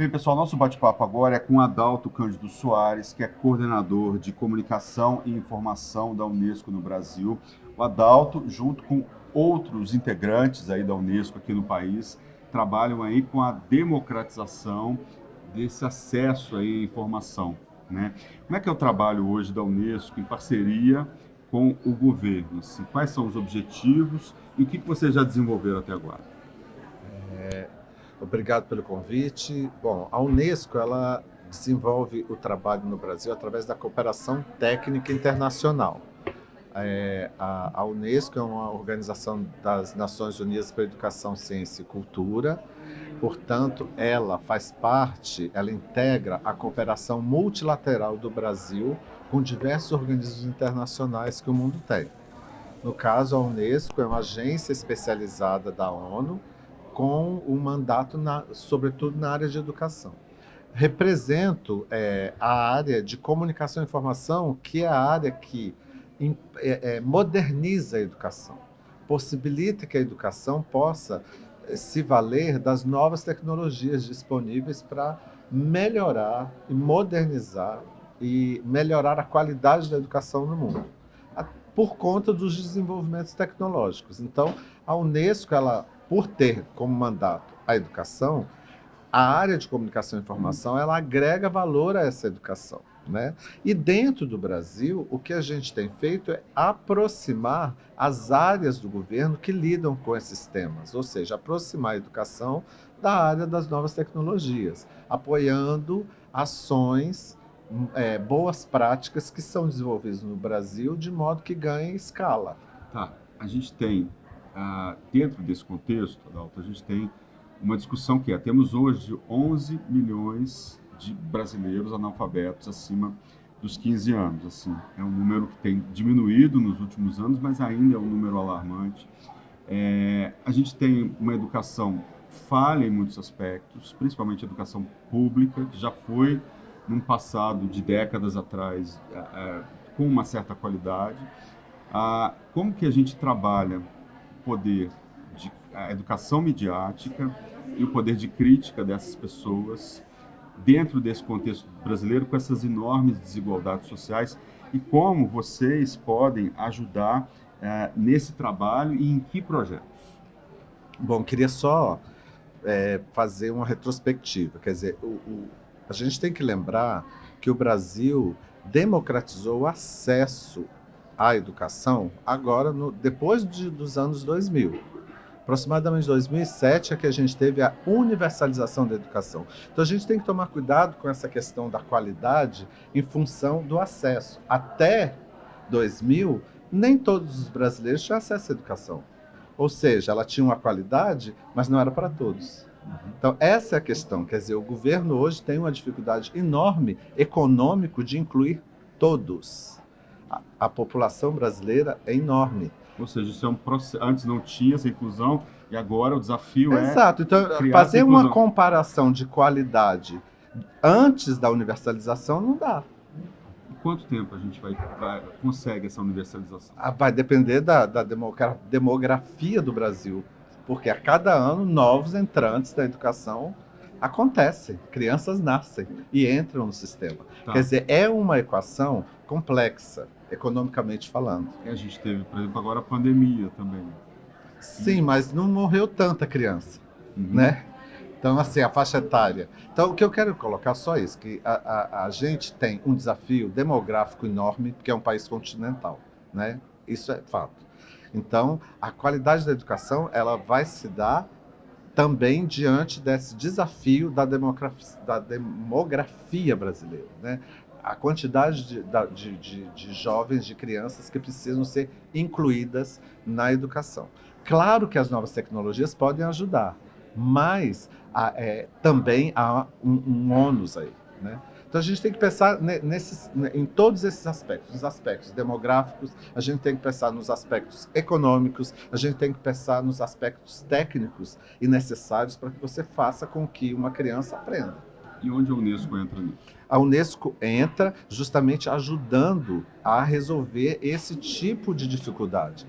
Bem, pessoal, nosso bate-papo agora é com Adalto Cândido Soares, que é coordenador de comunicação e informação da Unesco no Brasil. O Adalto, junto com outros integrantes aí da Unesco aqui no país, trabalham aí com a democratização desse acesso aí à informação, né? Como é que é o trabalho hoje da Unesco em parceria com o governo? Assim, quais são os objetivos e o que vocês já desenvolveram até agora? Obrigado pelo convite. Bom, a Unesco ela desenvolve o trabalho no Brasil através da cooperação técnica internacional. A Unesco é uma organização das Nações Unidas para a Educação, Ciência e Cultura. Portanto, ela faz parte, ela integra a cooperação multilateral do Brasil com diversos organismos internacionais que o mundo tem. No caso, a Unesco é uma agência especializada da ONU com um mandato, sobretudo na área de educação. Represento a área de comunicação e informação, que é a área que moderniza a educação, possibilita que a educação possa se valer das novas tecnologias disponíveis para melhorar e modernizar e melhorar a qualidade da educação no mundo, por conta dos desenvolvimentos tecnológicos. Então, a Unesco, ela, por ter como mandato a educação, a área de comunicação e informação, ela agrega valor a essa educação, né? E dentro do Brasil, o que a gente tem feito é aproximar as áreas do governo que lidam com esses temas, ou seja, aproximar a educação da área das novas tecnologias, apoiando ações, boas práticas que são desenvolvidas no Brasil de modo que ganhem escala. Tá, a gente tem, dentro desse contexto, Adalto, a gente tem uma discussão que temos hoje 11 milhões de brasileiros analfabetos acima dos 15 anos. Assim, é um número que tem diminuído nos últimos anos, mas ainda é um número alarmante. A gente tem uma educação falha em muitos aspectos, principalmente a educação pública, que já foi, num passado de décadas atrás, com uma certa qualidade. Como que a gente trabalha o poder de a educação midiática e o poder de crítica dessas pessoas dentro desse contexto brasileiro, com essas enormes desigualdades sociais, e como vocês podem ajudar nesse trabalho e em que projetos? Bom, queria só fazer uma retrospectiva. Quer dizer, a gente tem que lembrar que o Brasil democratizou o acesso à educação agora, depois dos anos 2000. Aproximadamente 2007 é que a gente teve a universalização da educação. Então a gente tem que tomar cuidado com essa questão da qualidade em função do acesso. Até 2000, nem todos os brasileiros tinham acesso à educação. Ou seja, ela tinha uma qualidade, mas não era para todos. Então essa é a questão. Quer dizer, o governo hoje tem uma dificuldade enorme econômico de incluir todos. A população brasileira é enorme. Ou seja, isso é um processo. Antes não tinha essa inclusão e agora o desafio Exato. Então, criar fazer essa uma inclusão. comparação de qualidade antes da universalização não dá. Em quanto tempo a gente consegue essa universalização? Vai depender da demografia do Brasil, porque a cada ano novos entrantes da educação acontecem, crianças nascem e entram no sistema. Tá. Quer dizer, é uma equação complexa, economicamente falando. E a gente teve, por exemplo, agora a pandemia também. Sim, mas não morreu tanta criança, né? Então, assim, a faixa etária. Então, o que eu quero colocar só isso, que a gente tem um desafio demográfico enorme, porque é um país continental, né? Isso é fato. Então, a qualidade da educação, ela vai se dar também diante desse desafio da demografia brasileira, né? A quantidade de jovens, de crianças que precisam ser incluídas na educação. Claro que as novas tecnologias podem ajudar, mas também há um ônus aí, né? Então a gente tem que pensar em todos esses aspectos, nos aspectos demográficos, a gente tem que pensar nos aspectos econômicos, a gente tem que pensar nos aspectos técnicos e necessários para que você faça com que uma criança aprenda. E onde a Unesco entra nisso? A Unesco entra justamente ajudando a resolver esse tipo de dificuldade,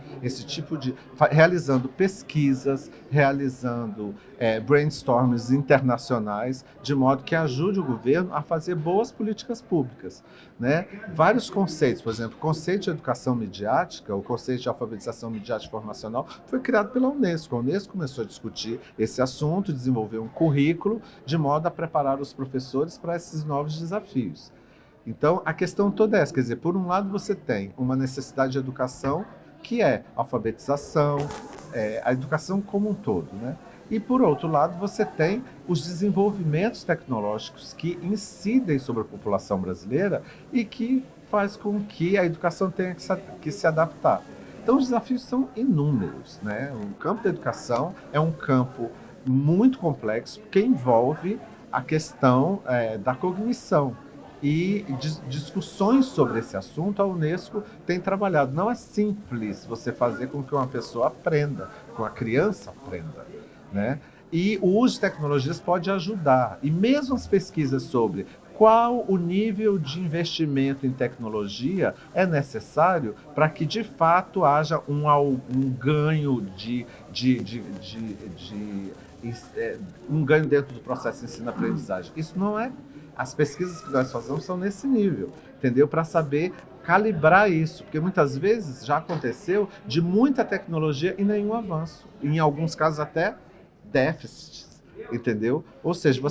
realizando pesquisas, realizando brainstorms internacionais, de modo que ajude o governo a fazer boas políticas públicas, né? Vários conceitos, por exemplo, o conceito de educação midiática, o conceito de alfabetização midiática formacional, foi criado pela Unesco. A Unesco começou a discutir esse assunto, desenvolver um currículo, de modo a preparar os professores para esses novos desafios. Então, a questão toda é essa, quer dizer, por um lado você tem uma necessidade de educação, que é alfabetização, a educação como um todo, né? E, por outro lado, você tem os desenvolvimentos tecnológicos que incidem sobre a população brasileira e que faz com que a educação tenha que se adaptar. Então, os desafios são inúmeros, né? O campo da educação é um campo muito complexo, que envolve a questão da cognição. E discussões sobre esse assunto, a Unesco tem trabalhado. Não é simples você fazer com que uma pessoa aprenda, com a criança aprenda, né? E o uso de tecnologias pode ajudar. E mesmo as pesquisas sobre qual o nível de investimento em tecnologia é necessário para que, de fato, haja um ganho um ganho dentro do processo de ensino-aprendizagem. Isso não é... As pesquisas que nós fazemos são nesse nível, entendeu? Para saber calibrar isso, porque muitas vezes já aconteceu de muita tecnologia e nenhum avanço. Em alguns casos até déficits, entendeu? Ou seja,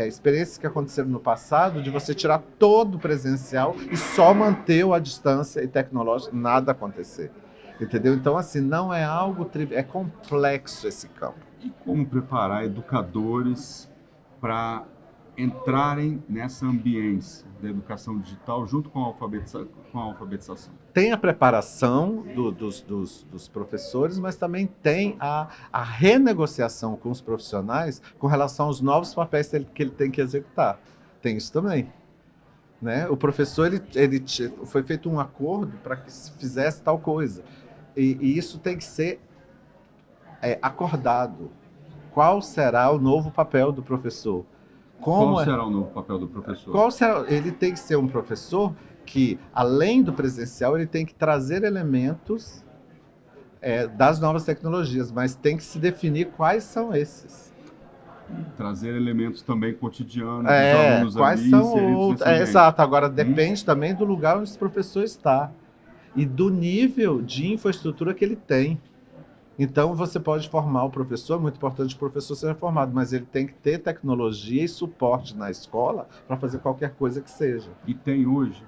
experiências que aconteceram no passado, de você tirar todo o presencial e só manter a distância e tecnológica, nada acontecer. Entendeu? Então, assim, não é algo trivial, é complexo esse campo. E como preparar educadores para entrarem nessa ambiência da educação digital junto com a alfabetização? Tem a preparação dos professores, mas também tem a renegociação com os profissionais com relação aos novos papéis que ele tem que executar. Tem isso também. Né? O professor foi feito um acordo para que se fizesse tal coisa. E isso tem que ser acordado. Qual será o novo papel do professor? Qual será o novo papel do professor? Ele tem que ser um professor que, além do presencial, ele tem que trazer elementos das novas tecnologias, mas tem que se definir quais são esses. Trazer elementos também cotidianos dos alunos quais ali, são exato. Agora, depende também do lugar onde esse professor está e do nível de infraestrutura que ele tem. Então, você pode formar o professor, é muito importante que o professor seja formado, mas ele tem que ter tecnologia e suporte na escola para fazer qualquer coisa que seja. E tem hoje?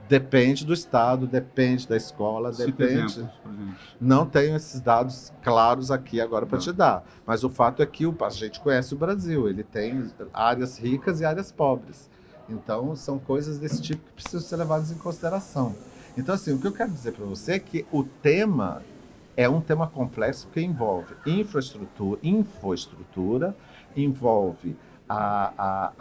Depende do estado, depende da escola, depende... Exemplos, por exemplo. Não tenho esses dados claros aqui agora para te dar, mas o fato é que a gente conhece o Brasil, ele tem áreas ricas e áreas pobres. Então, são coisas desse tipo que precisam ser levadas em consideração. Então, assim, o que eu quero dizer para você é que o tema é um tema complexo porque envolve infraestrutura, envolve a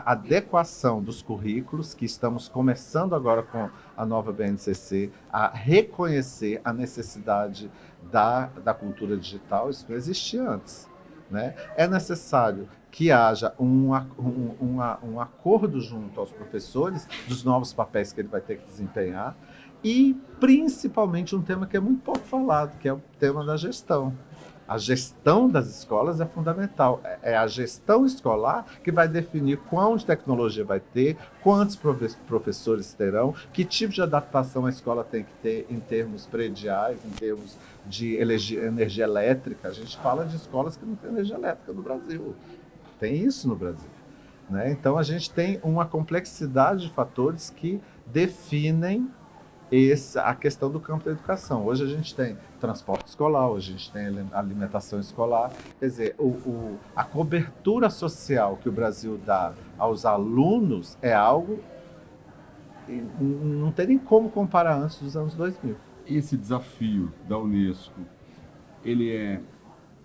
adequação dos currículos, que estamos começando agora com a nova BNCC, a reconhecer a necessidade da cultura digital. Isso não existia antes, né? É necessário que haja um acordo junto aos professores dos novos papéis que ele vai ter que desempenhar e, principalmente, um tema que é muito pouco falado, que é o tema da gestão. A gestão das escolas é fundamental. É a gestão escolar que vai definir qual tecnologia vai ter, quantos professores terão, que tipo de adaptação a escola tem que ter em termos prediais, em termos de energia elétrica. A gente fala de escolas que não têm energia elétrica no Brasil. Tem isso no Brasil, né? Então, a gente tem uma complexidade de fatores que definem a questão do campo da educação. Hoje a gente tem transporte escolar, hoje a gente tem alimentação escolar. Quer dizer, a cobertura social que o Brasil dá aos alunos é algo... Não tem nem como comparar antes dos anos 2000. Esse desafio da Unesco, ele é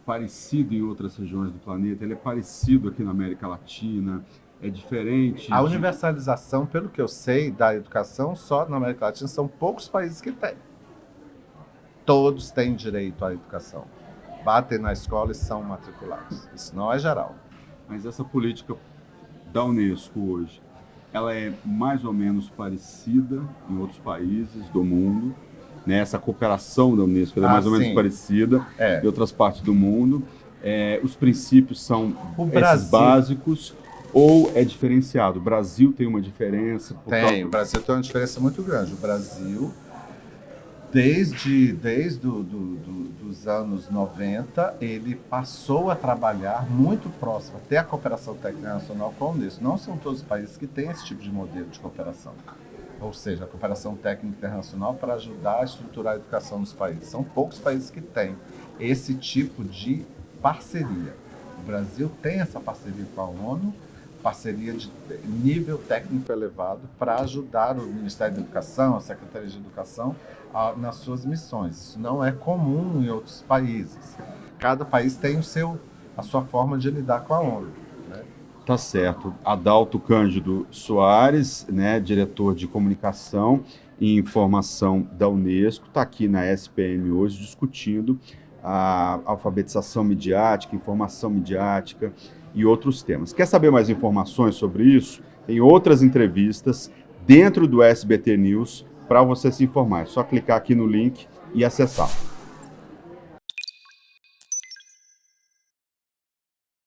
parecido em outras regiões do planeta? Ele é parecido aqui na América Latina? É diferente? A universalização, pelo que eu sei, da educação só na América Latina, são poucos países que têm. Todos têm direito à educação. Batem na escola e são matriculados. Isso não é geral. Mas essa política da Unesco hoje, ela é mais ou menos parecida em outros países do mundo, né? Essa cooperação da Unesco ela é mais ou menos sim. parecida em outras partes do mundo. Os princípios são esses básicos ou é diferenciado? O Brasil tem uma diferença? O Brasil tem uma diferença muito grande. O Brasil, desde os anos 90, ele passou a trabalhar muito próximo, até a cooperação técnica internacional com a Unesco. Não são todos os países que têm esse tipo de modelo de cooperação. Ou seja, a cooperação técnica internacional para ajudar a estruturar a educação nos países. São poucos países que têm esse tipo de parceria. O Brasil tem essa parceria com a ONU, parceria de nível técnico elevado para ajudar o Ministério da Educação, a Secretaria de Educação, nas suas missões. Isso não é comum em outros países. Cada país tem a sua forma de lidar com a ONU. Né? Tá certo. Adalto Cândido Soares, né, diretor de comunicação e informação da Unesco, está aqui na SPM hoje discutindo a alfabetização midiática, informação midiática e outros temas. Quer saber mais informações sobre isso? Tem outras entrevistas dentro do SBT News para você se informar. É só clicar aqui no link e acessar.